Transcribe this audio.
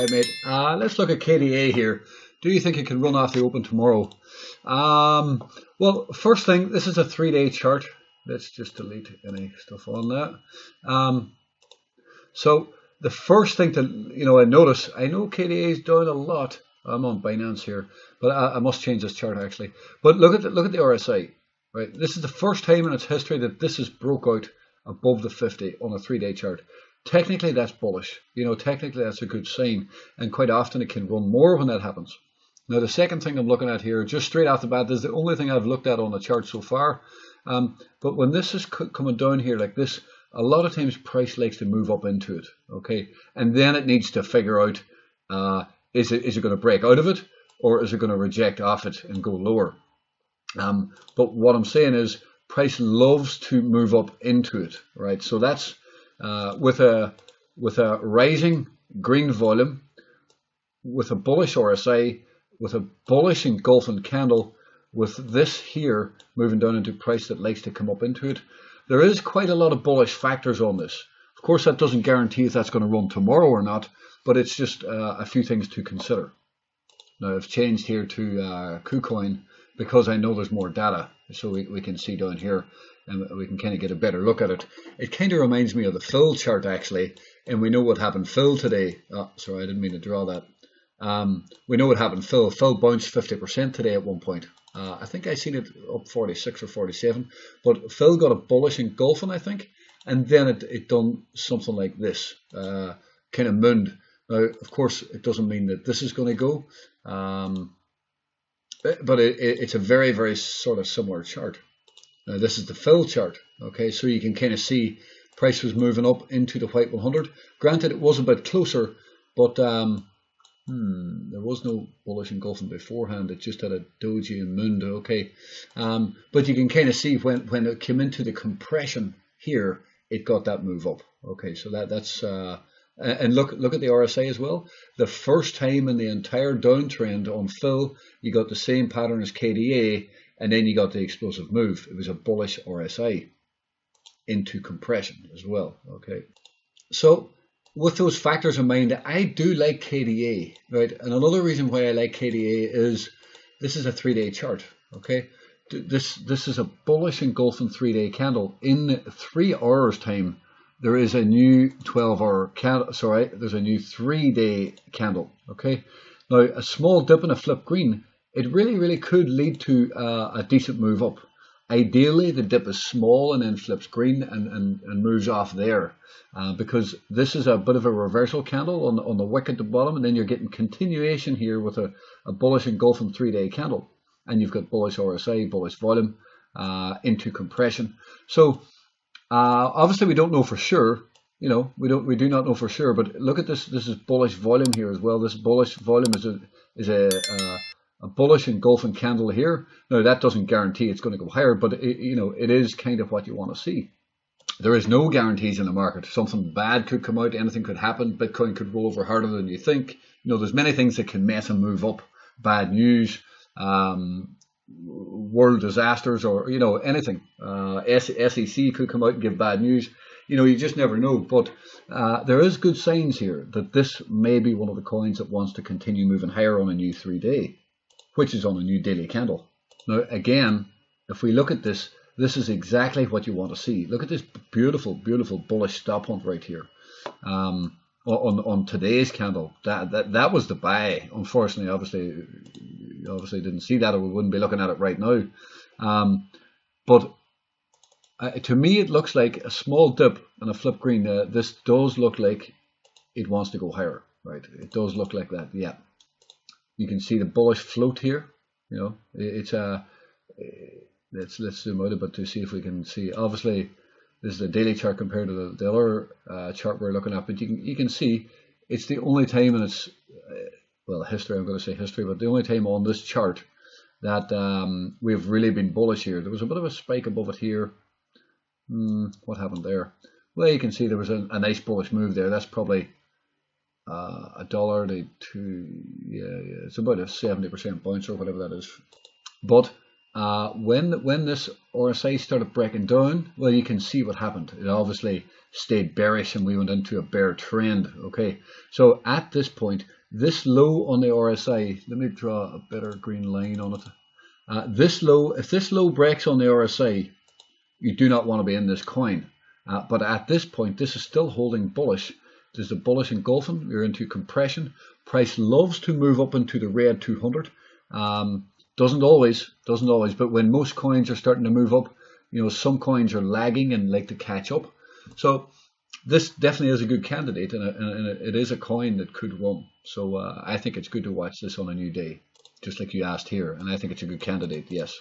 Alright mate, let's look at KDA here. Do you think it can run off the open tomorrow? Well, first thing, this is a 3-day chart. Let's just delete any stuff on that. So the first thing to, I notice, I know KDA is down a lot. I'm on Binance here, but I must change this chart actually. But look at the RSI, right? This is the first time in its history that this has broke out above the 50 on a 3-day chart. Technically that's bullish, technically that's a good sign, and quite often it can run more when that happens. Now the second thing I'm looking at here, just straight off the bat, is the only thing I've looked at on the chart so far. But when this is coming down here like this, a lot of times price likes to move up into it, okay, and then it needs to figure out, is it going to break out of it, or is it going to reject off it and go lower? But what I'm saying is price loves to move up into it, right? So that's with a rising green volume, with a bullish RSI, with a bullish engulfing candle, with this here moving down into price that likes to come up into it. There is quite a lot of bullish factors on this. Of course, that doesn't guarantee if that's going to run tomorrow or not, but it's just a few things to consider. Now I've changed here to KuCoin because I know there's more data, so we can see down here and we can kind of get a better look at it. It kind of reminds me of the Phil chart actually, and we know what happened Phil today. Oh, sorry, I didn't mean to draw that. We know what happened Phil. Phil bounced 50% today at one point. I think I seen it up 46 or 47, but Phil got a bullish engulfing, I think, and then it done something like this, kind of mooned. Now, of course, it doesn't mean that this is going to go, but it's a very, very sort of similar chart. Now, this is the Phil chart, okay, so you can kind of see price was moving up into the white 100. Granted, it was a bit closer, but there was no bullish engulfing beforehand. It just had a doji and mooned, okay. But you can kind of see when it came into the compression here, it got that move up, okay. So that's and look at the RSI as well. The first time in the entire downtrend on Phil, you got the same pattern as KDA, and then you got the explosive move. It was a bullish RSI into compression as well, okay. So with those factors in mind, I do like KDA, right? And another reason why I like KDA is this is a 3-day chart, okay? This is a bullish engulfing 3-day candle. In 3 hours time, there is a new 12-hour candle. Sorry, there's a new 3-day candle, okay? Now, a small dip and a flip green, it really could lead to a decent move up. Ideally, the dip is small and then flips green and moves off there, because this is a bit of a reversal candle on the wick at the bottom, and then you're getting continuation here with a bullish engulfing 3-day candle, and you've got bullish RSI, bullish volume into compression. So obviously we don't know for sure, we do not know for sure, but look at this. This is bullish volume here as well. This bullish volume is a bullish engulfing candle here. Now that doesn't guarantee it's going to go higher, but it is kind of what you want to see. There is no guarantees in the market. Something bad could come out, anything could happen. Bitcoin could roll over harder than you think. There's many things that can mess and move up. Bad news, world disasters, or anything. SEC could come out and give bad news. You just never know. But there is good signs here that this may be one of the coins that wants to continue moving higher on a new 3-day. Which is on a new daily candle. Now again, if we look at this, this is exactly what you want to see. Look at this beautiful bullish stop hunt right here on today's candle. That was the buy. Unfortunately, obviously didn't see that, or we wouldn't be looking at it right now. But to me, it looks like a small dip and a flip green. This does look like it wants to go higher, right? It does look like that, yeah. You can see the bullish float here. It's let's zoom out a bit to see if we can see. Obviously, this is a daily chart compared to the other chart we're looking at, but you can see it's the only time in its history. I'm going to say history, but the only time on this chart that we've really been bullish here. There was a bit of a spike above it here. What happened there? Well, you can see there was a nice bullish move there. That's probably $1 to yeah, it's about a 70% bounce or whatever that is. But When this RSI started breaking down, well, you can see what happened. It obviously stayed bearish and we went into a bear trend. Okay, so at this point, this low on the RSI, let me draw a better green line on it. This low, if this low breaks on the RSI, you do not want to be in this coin. But at this point, this is still holding bullish. There's a bullish engulfing. You're into compression. Price loves to move up into the red 200. Doesn't always, but when most coins are starting to move up, you know, some coins are lagging and like to catch up. So this definitely is a good candidate, and it is a coin that could run. So I think it's good to watch this on a new day, just like you asked here, and I think it's a good candidate, yes.